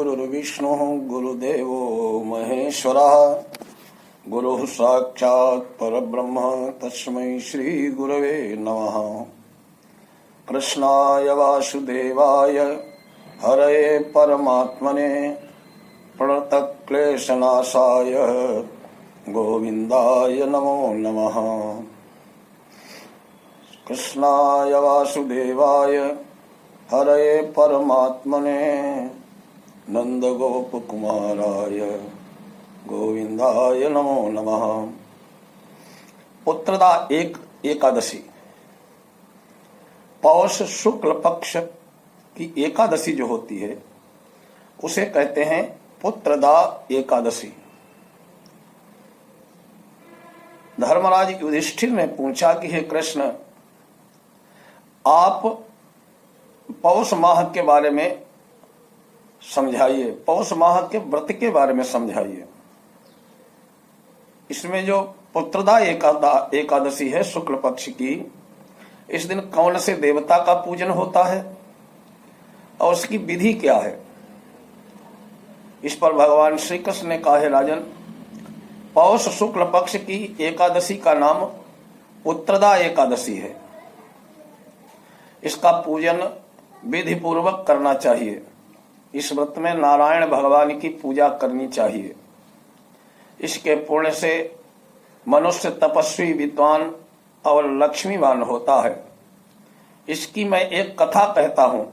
गुरुर्विष्णु गुरुदेवो महेश्वरः गुरुः साक्षात् परब्रह्म तस्मै श्री गुरवे नमः। कृष्णाय वासुदेवाय हरये परमात्मने प्रणतक्लेशनाशाय गोविन्दाय नमो नमः। कृष्णाय वासुदेवाय हरये परमात्मने नंदगोपकुमाराय गोविंदाय नमो नमः। पुत्रदा एकादशी पौष शुक्ल पक्ष की एकादशी जो होती है उसे कहते हैं पुत्रदा एकादशी। धर्मराज युधिष्ठिर ने पूछा कि हे कृष्ण, आप पौष माह के बारे में समझाइए, पौष माह के व्रत के बारे में समझाइए। इसमें जो पुत्रदा एकादशी है शुक्ल पक्ष की, इस दिन कौन से देवता का पूजन होता है और उसकी विधि क्या है, इस पर भगवान श्री कृष्ण ने कहा है राजन, पौष शुक्ल पक्ष की एकादशी का नाम पुत्रदा एकादशी है। इसका पूजन विधि पूर्वक करना चाहिए। इस व्रत में नारायण भगवान की पूजा करनी चाहिए। इसके पुण्य से मनुष्य तपस्वी, विद्वान और लक्ष्मीवान होता है। इसकी मैं एक कथा कहता हूं,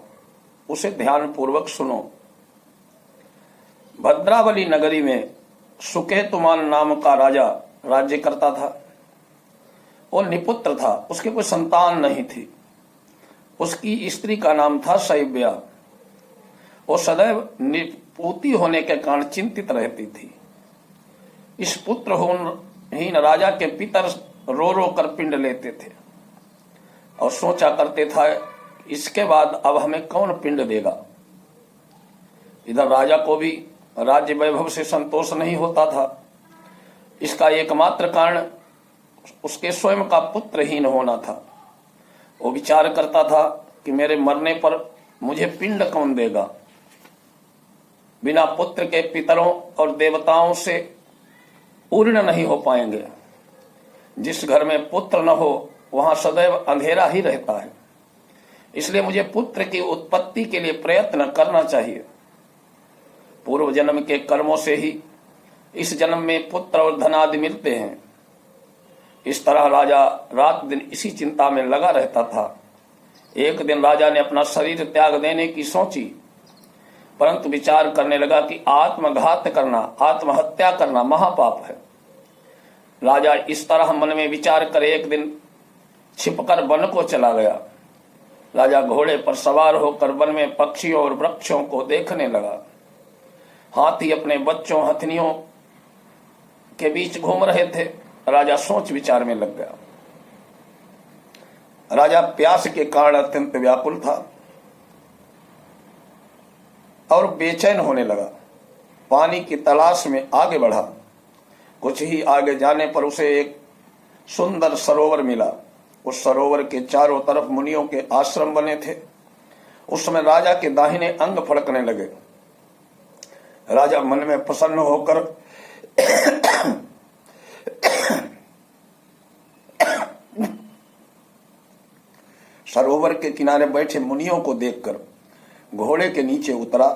उसे ध्यान पूर्वक सुनो। भद्रावली नगरी में सुकेतुमान नाम का राजा राज्य करता था। वो निपुत्र था, उसके कोई संतान नहीं थी। उसकी स्त्री का नाम था शैव्या। वो सदैव निपुती होने के कारण चिंतित रहती थी। इस पुत्रहीन राजा के पितर रो रो कर पिंड लेते थे और सोचा करते था इसके बाद अब हमें कौन पिंड देगा। इधर राजा को भी राज्य वैभव से संतोष नहीं होता था। इसका एकमात्र कारण उसके स्वयं का पुत्रहीन होना था। वो विचार करता था कि मेरे मरने पर मुझे पिंड कौन देगा। बिना पुत्र के पितरों और देवताओं से पूर्ण नहीं हो पाएंगे। जिस घर में पुत्र न हो वहां सदैव अंधेरा ही रहता है। इसलिए मुझे पुत्र की उत्पत्ति के लिए प्रयत्न करना चाहिए। पूर्व जन्म के कर्मों से ही इस जन्म में पुत्र और धनादि मिलते हैं। इस तरह राजा रात दिन इसी चिंता में लगा रहता था। एक दिन राजा ने अपना शरीर त्याग देने की सोची, परंतु विचार करने लगा कि आत्मघात करना, आत्महत्या करना महापाप है। राजा इस तरह मन में विचार कर एक दिन छिपकर वन को चला गया। राजा घोड़े पर सवार होकर वन में पक्षियों और वृक्षों को देखने लगा। हाथी अपने बच्चों हथनियों के बीच घूम रहे थे। राजा सोच विचार में लग गया। राजा प्यास के कारण अत्यंत व्याकुल था और बेचैन होने लगा। पानी की तलाश में आगे बढ़ा। कुछ ही आगे जाने पर उसे एक सुंदर सरोवर मिला। उस सरोवर के चारों तरफ मुनियों के आश्रम बने थे। उस समय राजा के दाहिने अंग फड़कने लगे। राजा मन में प्रसन्न होकर सरोवर के किनारे बैठे मुनियों को देखकर घोड़े के नीचे उतरा,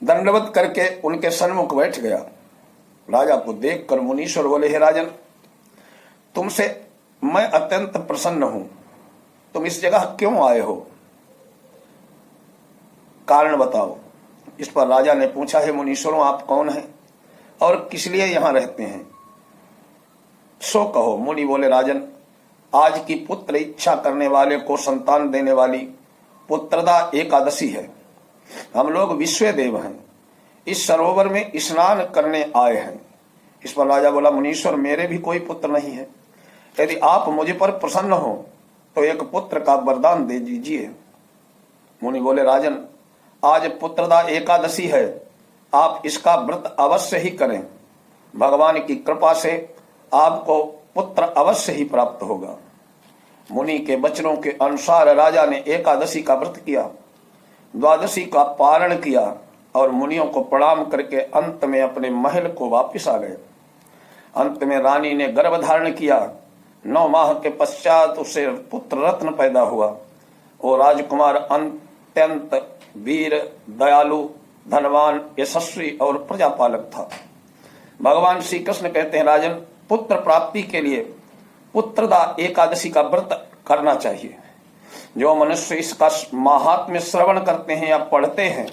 दंडवत करके उनके सन्मुख बैठ गया। राजा को देखकर मुनीश्वर बोले, हे राजन, तुमसे मैं अत्यंत प्रसन्न हूं। तुम इस जगह क्यों आए हो, कारण बताओ। इस पर राजा ने पूछा, हे मुनीश्वरों, आप कौन हैं और किस लिए यहां रहते हैं, सो कहो। मुनि बोले, राजन, आज की पुत्र इच्छा करने वाले को संतान देने वाली पुत्रदा एकादशी है। हम लोग विश्व देव हैं, इस सरोवर में स्नान करने आए हैं। इस पर राजा बोला, मुनीश्वर, मेरे भी कोई पुत्र नहीं है। यदि आप मुझे पर प्रसन्न हो तो एक पुत्र का वरदान दे दीजिए। मुनि बोले, राजन, आज पुत्रदा एकादशी है, आप इसका व्रत अवश्य ही करें। भगवान की कृपा से आपको पुत्र अवश्य ही प्राप्त होगा। मुनि के वचनों के अनुसार राजा ने एकादशी का व्रत किया, द्वादशी का पारण किया और मुनियों को प्रणाम करके अंत में अपने महल को वापस आ गए। अंत में रानी ने गर्भ धारण किया। 9 माह के पश्चात उसे पुत्र रत्न पैदा हुआ। वो राजकुमार अत्यंत वीर, दयालु, धनवान, यशस्वी और प्रजापालक था। भगवान श्री कृष्ण कहते हैं, राजन, पुत्र प्राप्ति के लिए पुत्रदा एकादशी का व्रत करना चाहिए। जो मनुष्य इसका महात्म्य श्रवण करते हैं या पढ़ते हैं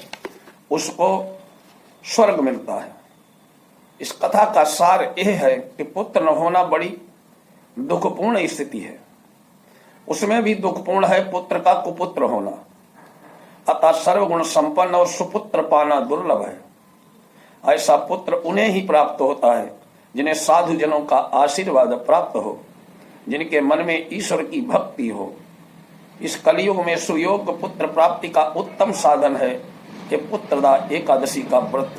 उसको स्वर्ग मिलता है। इस कथा का सार यह है कि पुत्र न होना बड़ी दुखपूर्ण स्थिति है। उसमें भी दुखपूर्ण है पुत्र का कुपुत्र होना। अतः सर्वगुण संपन्न और सुपुत्र पाना दुर्लभ है। ऐसा पुत्र उन्हें ही प्राप्त होता है जिन्हें साधु जनों का आशीर्वाद प्राप्त हो, जिनके मन में ईश्वर की भक्ति हो। इस कलयुग में सुयोग्य पुत्र प्राप्ति का उत्तम साधन है कि पुत्रदा एकादशी का व्रत।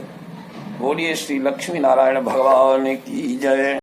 बोलिए श्री लक्ष्मी नारायण भगवान की जय।